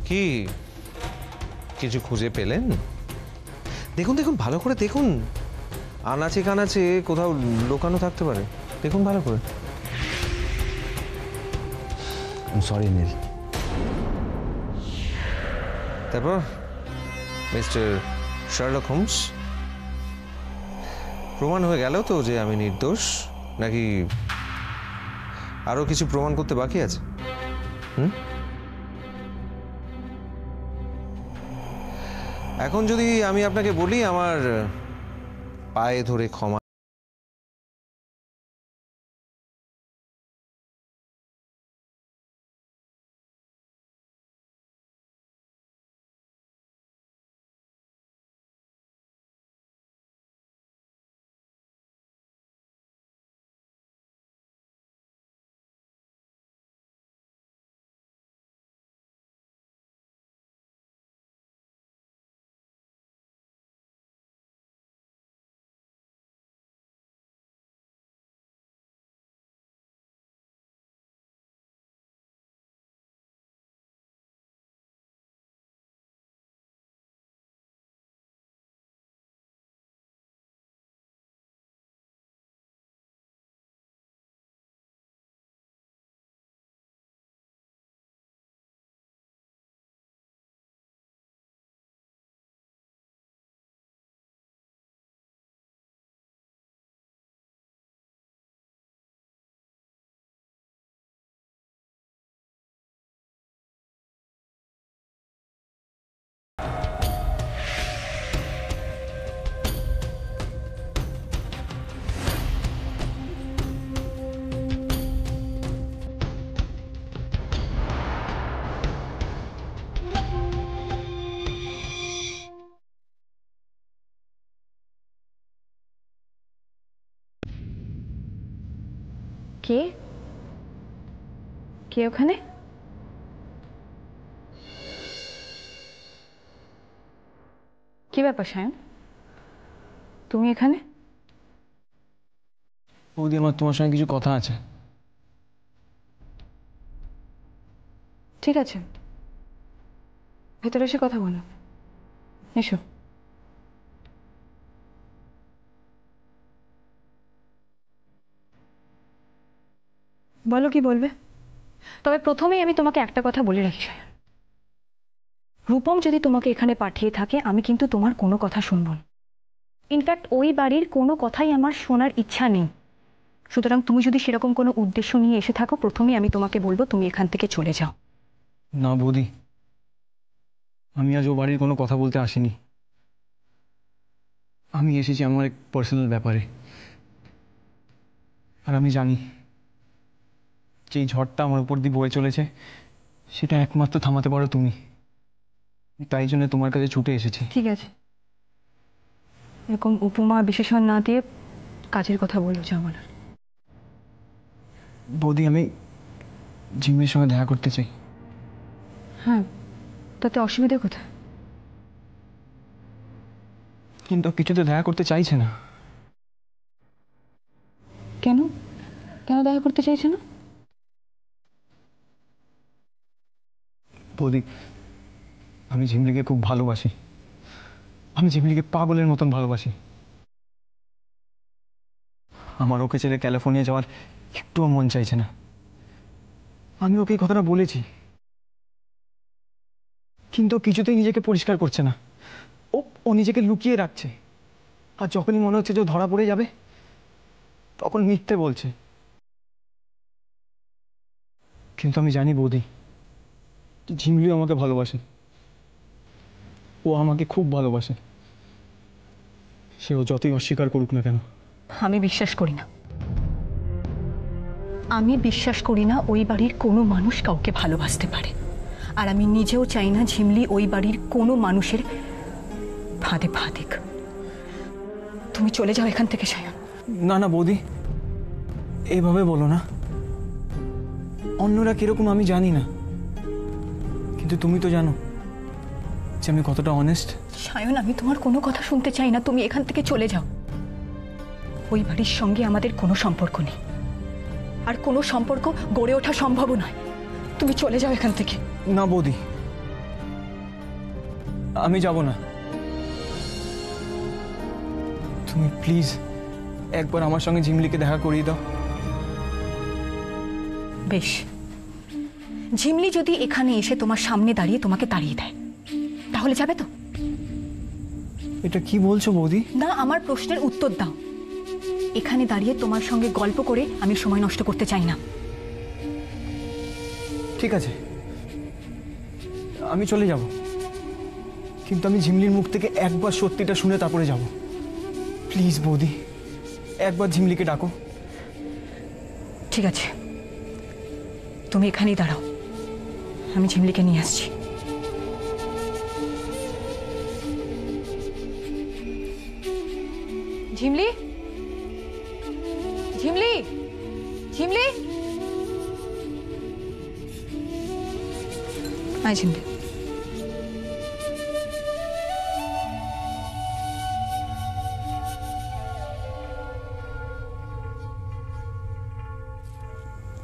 কি কিছু খুঁজে পেলেন? দেখুন দেখুন, ভালো করে দেখুন, আনাচে কানাচে কোথাও লুকানো থাকতে পারে, দেখুন ভালো করে। সরি নীল। তারপর মিস্টার শার্লক হোমস, প্রমাণ হয়ে গেল তো যে আমি নির্দোষ, নাকি আরো কিছু প্রমাণ করতে বাকি আছে? এখন যদি আমি আপনাকে বলি আমার পায়ে ধরে ক্ষমা, কে কে ওখানে? কি ব্যাপার সায়ন, তুমি এখানে? বৌদি, আমার তোমার সঙ্গে কিছু কথা আছে। ঠিক আছে, ভেতরে এসে কথা বলো, এসো। বলো কি বলবে, তবে প্রথমেই আমি তোমাকে একটা কথা বলে রাখি সায়ন, রূপম যদি তোমাকে এখানে পাঠিয়ে থাকে আমি কিন্তু তোমার কোনো কথা শুনবো না। ইনফ্যাক্ট ওই বাড়ির কোনো কথাই আমার শোনার ইচ্ছা নেই। সুতরাং তুমি যদি সেরকম কোনো উদ্দেশ্য নিয়ে এসে থাকো, প্রথমেই আমি তোমাকে বলবো তুমি এখান থেকে চলে যাও। না বৌদি, আমি আজ ও বাড়ির কোনো কথা বলতে আসিনি। আমি এসেছি আমার এক পার্সোনাল ব্যাপারে। আর আমি জানি যেই ঝড়টা আমার উপর দিয়ে বয়ে চলেছে সেটা একমাত্র থামাতে পারো তুমি। তাই জন্য তোমার কাছে ছুটে এসেছি। ঠিক আছে, এরকম উপমা বিশেষণ না দিয়ে কাজের কথা বলো, যা বলার। বৌদি, আমি জিম্মির সঙ্গে দেখা করতে চাই। হ্যাঁ, তাতে অসুবিধা কোথায়? কিন্তু কিছুতে দেখা করতে চাইছে না। কেন কেন দেখা করতে চাইছে না? বৌদি, আমি ঝিমলিকে খুব ভালোবাসি। আমি ঝিমলিকে পাগলের মতন ভালোবাসি। আমার ওকে ছেড়ে ক্যালিফোর্নিয়া যাওয়ার একটুও মন চাইছে না। আমি ওকে এই কথাটা বলেছি, কিন্তু কিছুতেই নিজেকে পরিষ্কার করছে না। ও ও নিজেকে লুকিয়ে রাখছে। আর যখনই মনে হচ্ছে যে ও ধরা পড়ে যাবে তখন মিথ্যে বলছে। কিন্তু আমি জানি বৌদি, ঝিমলিও আমাকে ভালোবাসে। ও আমাকে খুব ভালোবাসে, সে ও যতই অস্বীকার করুক না কেন। আমি বিশ্বাস করি না। আমি বিশ্বাস করি না ওই বাড়ির কোনো মানুষ কাউকে ভালোবাসতে পারে, আর আমি নিজেও চাই না ঝিমলি ওই বাড়ির কোনো মানুষের ফাঁদে পা দিক। তুমি চলে যাও এখান থেকে সায়ন। না না বৌদি, এভাবে বলো না। অন্যরা কিরকম আমি জানি না, কিন্তু তুমি তো জানো যে আমি কতটা অনেস্ট। সায়ন, আমি তোমার কোনো কথা শুনতে চাই না, তুমি এখান থেকে চলে যাও। ওই বাড়ির সঙ্গে আমাদের কোনো সম্পর্ক নেই, আর কোনো সম্পর্ক গড়ে ওঠা সম্ভবও নয়। তুমি চলে যাও এখান থেকে। না বৌদি, আমি যাব না। তুমি প্লিজ একবার আমার সঙ্গে ঝিমলিকে দেখা করিয়ে দাও। বেশ, ঝিমলি যদি এখানে এসে তোমার সামনে দাঁড়িয়ে তোমাকে তাড়িয়ে দেয়, তাহলে যাবে তো? এটা কি বলছো বৌদি? না, আমার প্রশ্নের উত্তর দাও। এখানে দাঁড়িয়ে তোমার সঙ্গে গল্প করে আমি সময় নষ্ট করতে চাই না। ঠিক আছে, আমি চলে যাব, কিন্তু আমি ঝিমলির মুখ থেকে একবার সত্যিটা শুনে তারপরে যাব। প্লিজ বৌদি, একবার ঝিমলিকে ডাকো। ঠিক আছে, তুমি এখানেই দাঁড়াও, আমি ঝিমলিকে নিয়ে আসছি। ঝিমলি, ঝিমলি, ঝিমলি, আয় ঝিমলি।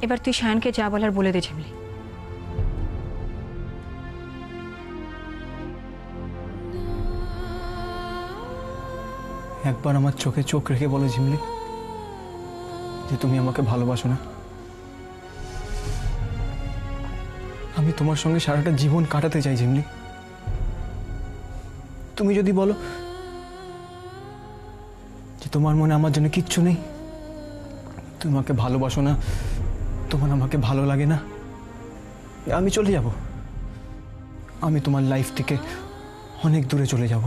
এবার তুই সায়নকে যা বলার বলে দে ঝিমলি। একবার আমার চোখে চোখ রেখে বলো ঝিমলি যে তুমি আমাকে ভালোবাসো না। আমি তোমার সঙ্গে সারাটা জীবন কাটাতে চাই ঝিমলি। তুমি যদি বলো যে তোমার মনে আমার জন্য কিচ্ছু নেই, তুমি আমাকে ভালোবাসো না, তোমার আমাকে ভালো লাগে না, আমি চলে যাব। আমি তোমার লাইফ থেকে অনেক দূরে চলে যাব,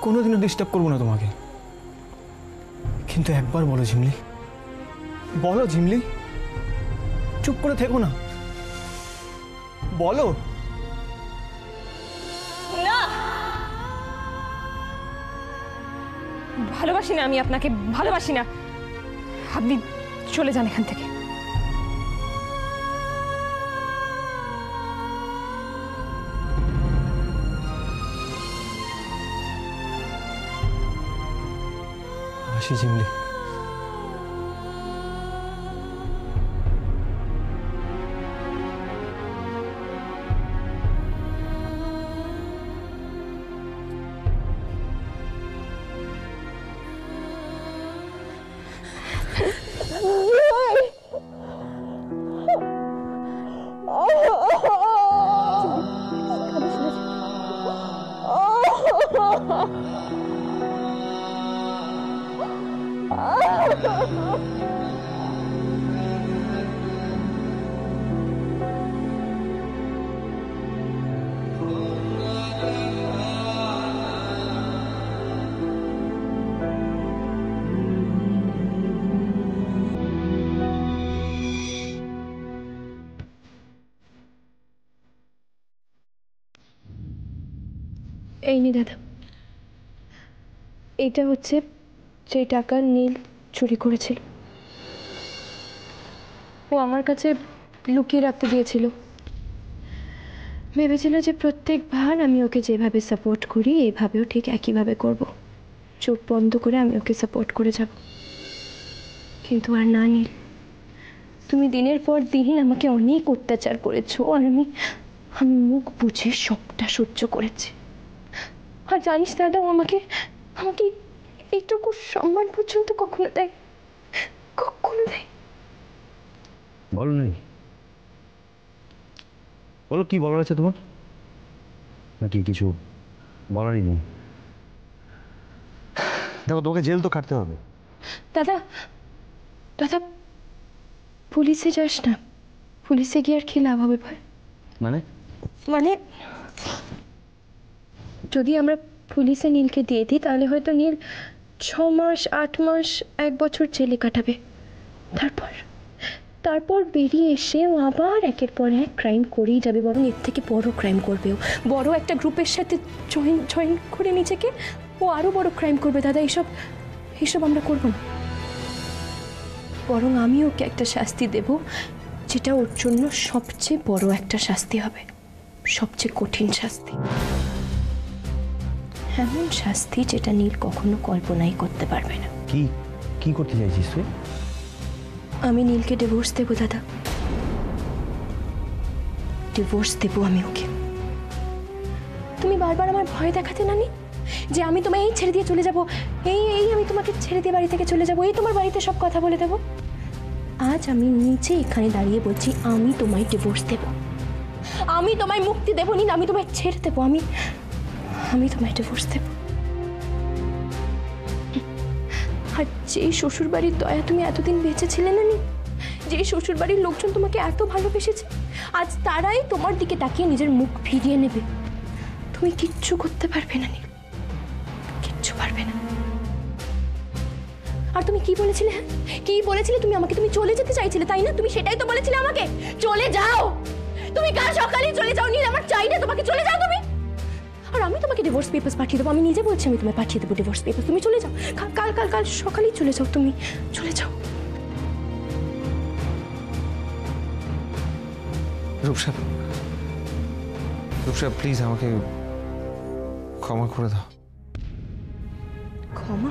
কোনোদিনও ডিস্টার্ব করবো না তোমাকে। কিন্তু একবার বলো ঝিমলি, বলো ঝিমলি, চুপ করে থেকো না, বলো। না, ভালোবাসি না, আমি আপনাকে ভালোবাসি না। আপনি চলে যান এখান থেকে। আসি ঝিমলি। এই নি দাদা, এটা হচ্ছে যে টাকা নীল চুরি করেছিল। ও আমার কাছে লুকিয়ে রাখতে দিয়েছিল, ভেবেছিল যে প্রত্যেকবার আমি ওকে যেভাবে সাপোর্ট করি এইভাবেও ঠিক একইভাবে করব, চোখ বন্ধ করে আমি ওকে সাপোর্ট করে যাব। কিন্তু আর না নীল, তুমি দিনের পর দিন আমাকে অনেক অত্যাচার করেছো, আর আমি মুখ বুঝে সবটা সহ্য করেছি। আর জানিস দাদা, আমাকে আমাকে এইটুকু সম্মান পর্যন্ত কখনো দেয়, কখনো দেয়। বলো নাই, বলো কি বলার আছে তোমার, নাকি কিছু বলারই নেই? দেখো, তোমাকে জেল তো খাটতে হবে। দাদা, দাদা, পুলিশে যাস না, পুলিশে গিয়ে আর কি লাভ হবে ভাই? মানে মানে যদি আমরা পুলিশে নীলকে দিয়ে দিই, তাহলে হয়তো নীল 6 মাস 8 মাস 1 বছর জেলে কাটাবে। তারপর তারপর বেরিয়ে এসে ও আবার একের পর এক ক্রাইম করেই যাবে, বরং এর থেকে বড় ক্রাইম করবেও। বড় একটা গ্রুপের সাথে জয়েন করে নিজেকে ও আরো বড় ক্রাইম করবে। দাদা, এসব এসব আমরা করব না। বরং আমি ওকে একটা শাস্তি দেব, যেটা ওর জন্য সবচেয়ে বড় একটা শাস্তি হবে, সবচেয়ে কঠিন শাস্তি, এমন শাস্তি যেটা নীল কখনো কল্পনাই করতে পারবে না। কি কি করতে চাইছিস তুই? আমি নীলকে ডিভোর্স দেবো দাদা, ডিভোর্স দেবো আমি ওকে। তুমি বারবার আমার ভয় দেখাতে না নীল, যে আমি তোমায় এই ছেড়ে দিয়ে চলে যাব, এই আমি তোমাকে ছেড়ে দিয়ে বাড়ি থেকে চলে যাব, এই তোমার বাড়িতে সব কথা বলে দেবো। আজ আমি নিচে এখানে দাঁড়িয়ে বলছি, আমি তোমায় ডিভোর্স দেব, আমি তোমায় মুক্তি দেবো নীল, আমি তোমায় ছেড়ে দেবো, আমি তোমায় ডিভোর্স দেব। আর যে শ্বশুর বাড়ির দয়া তুমি এতদিন বেঁচেছিলে না নীল, যে শ্বশুর বাড়ির লোকজন তোমাকে এত ভালোবেসেছে, আজ তারাই তোমার দিকে তাকিয়ে নিজের মুখ ফিরিয়ে নেবে। তুমি কিচ্ছু করতে পারবে না নীল, কিচ্ছু পারবে না। আর তুমি কি বলেছিলে? হ্যাঁ, কি বলেছিলে তুমি আমাকে? তুমি চলে যেতে চাইছিলে, তাই না? তুমি সেটাই তো বলেছিলে আমাকে, চলে যাও, তুমি কাল সকালেই চলে যাও নীল, আমার চাই না তোমাকে, চলে যাও তুমি। আর আমি তোমাকে ডিভোর্স পেপারস পাঠিয়ে দেবো, আমি নিজে বলছি আমি তোমায় পাঠিয়ে দেবো ডিভোর্স পেপার, তুমি চলে যাও, কাল কাল কাল সকালেই চলে যাও, তুমি চলে যাও। রূপসা, রূপসা প্লিজ আমাকে ক্ষমা করে দাও। ক্ষমা?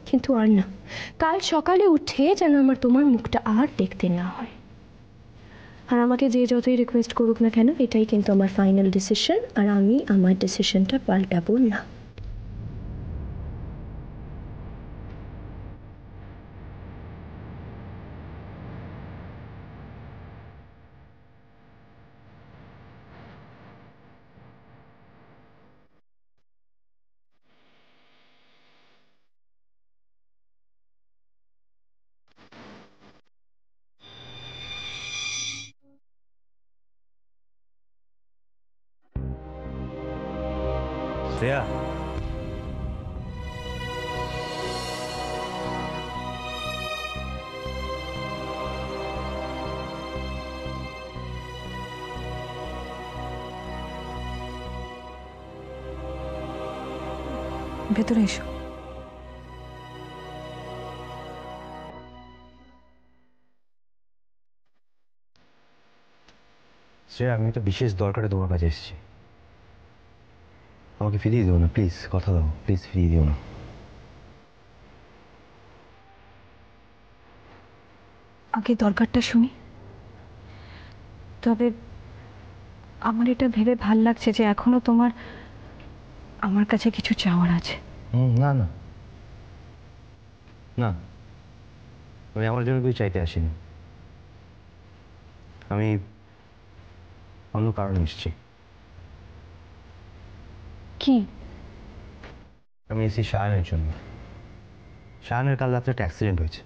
কিন্তু আর না, কাল সকালে উঠে যেন আমার তোমার মুখটা আর দেখতে না হয়। আর আমাকে যে যতই রিকোয়েস্ট করুক না কেন, এটাই কিন্তু আমার ফাইনাল ডিসিশন, আর আমি আমার ডিসিশনটা পাল্টাবো না। শ্রেয়া, ভেতরে এসো। শ্রেয়া, আমি একটা বিশেষ দরকারে তোমার কাছে এসেছি। আমাকে ফিরিয়ে দিও না প্লিজ, কথা দাও, প্লিজ ফিরিয়ে দিও না। আগে দরকারটা শুনি। তবে আমার এটা ভেবে ভাল লাগছে যে এখনো তোমার আমার কাছে কিছু চাওয়ার আছে। না না না, আমি আমার জন্য কিছু চাইতে আসিনি, আমি অন্য কারণে এসেছি। কি? আমি এসেছি শায়ানের জন্য। শায়ানের কাল রাত্রে একটা অ্যাক্সিডেন্ট হয়েছে।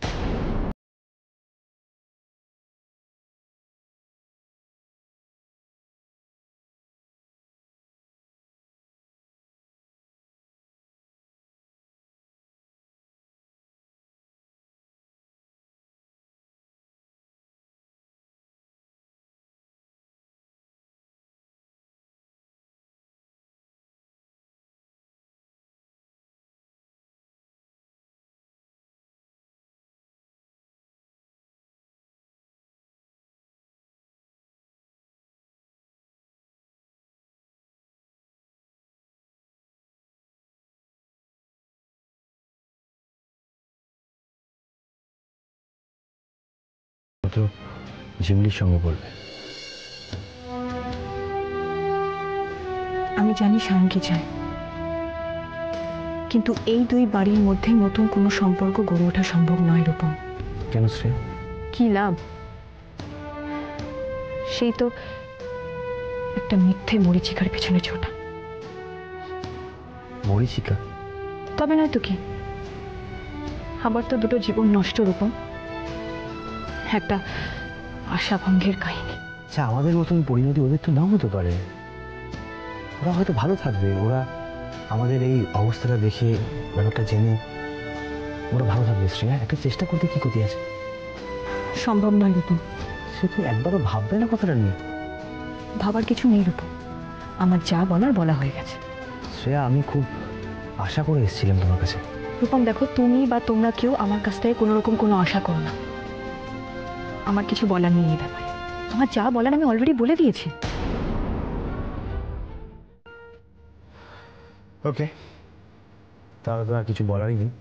তো ঝিমলির সঙ্গে পড়বে। আমি জানি সায়ন কি চায়, কিন্তু এই দুই বাড়ির মধ্যে নতুন কোনো সম্পর্ক গড়ে ওঠা সম্ভব নয় রূপম। কেন শ্রেয়া? কি লাভ? সেই তো একটা মিথ্যে মরিচিকার পেছনে ছোটা। মরিচিকা? তবে নয় তো কি, আবার তো দুটো জীবন নষ্ট রূপম, একটা আশাভঙ্গের কাহিনী। আচ্ছা, আমাদের মতন পরিণতি ওদের তো নাও হতে পারে। ওরা হয়তো ভালো থাকবে, ওরা আমাদের এই অবস্থাটা দেখে, ব্যাপারটা জেনে ওরা ভালো থাকবে। শ্রেয়া, একটা চেষ্টা করতে কি ক্ষতি আছে? সম্ভব নয় রূপম। সে তো একবারও ভাববে না কথাটা নিয়ে। ভাবার কিছু নেই রূপম, আমার যা বলার বলা হয়ে গেছে। শ্রেয়া, আমি খুব আশা করে এসেছিলাম তোমার কাছে। রূপম দেখো, তুমি বা তোমরা কেউ আমার কাছ থেকে কোনো রকম কোনো আশা করো না। আমার কিছু বলার নেই এই ব্যাপারে, আমার যা বলার আমি অলরেডি বলে দিয়েছি। ওকে, তাহলে তো আর কিছু বলারই নেই।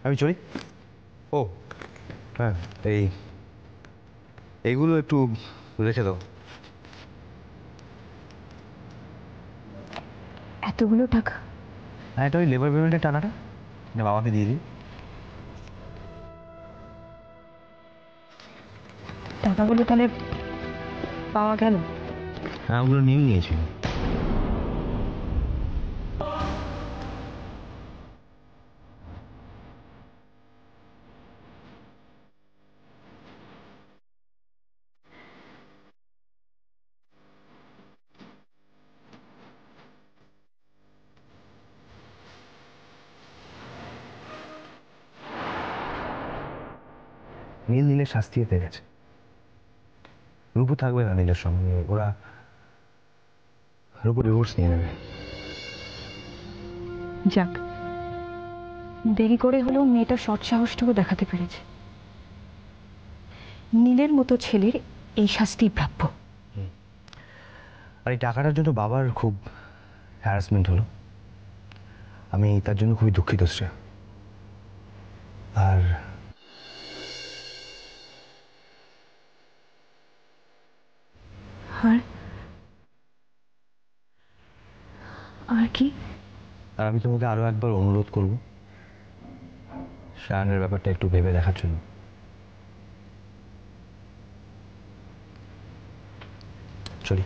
আমি চলি। ও হ্যাঁ, এইগুলো একটু রেখে দাও। এতগুলো টাকা? হ্যাঁ, এটা ওই লেবার পেমেন্টের টাকাটা না, বাবাকে দিয়ে দিই। টাকাগুলো তাহলে পাওয়া গেল? হ্যাঁ, ওগুলো নিয়ে নিয়েছি। নীলের শাস্তি হতে গেছে। রূপু থাকবে না নীলের সঙ্গে, ওরা রূপু ডিভোর্স নিয়ে নেবে। যাক, দেরি করে হলেও মেয়েটা সৎ সাহসটুকু দেখাতে পেরেছে। নীলের মতো ছেলের এই শাস্তি প্রাপ্য। আর এই টাকাটার জন্য বাবার খুব হ্যারাসমেন্ট হলো। আমি তার জন্য খুবই দুঃখিত শ্রেয়া। আর আর আর কি? আর আমি তোমাকে আরো একবার অনুরোধ করব শায়নের ব্যাপারটা একটু ভেবে দেখার জন্য। চলি।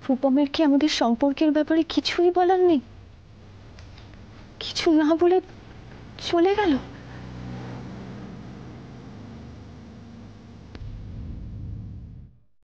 রূপমের কি আমাদের সম্পর্কের ব্যাপারে কিছুই বলার নেই? কিছু না বলে চলে গেল?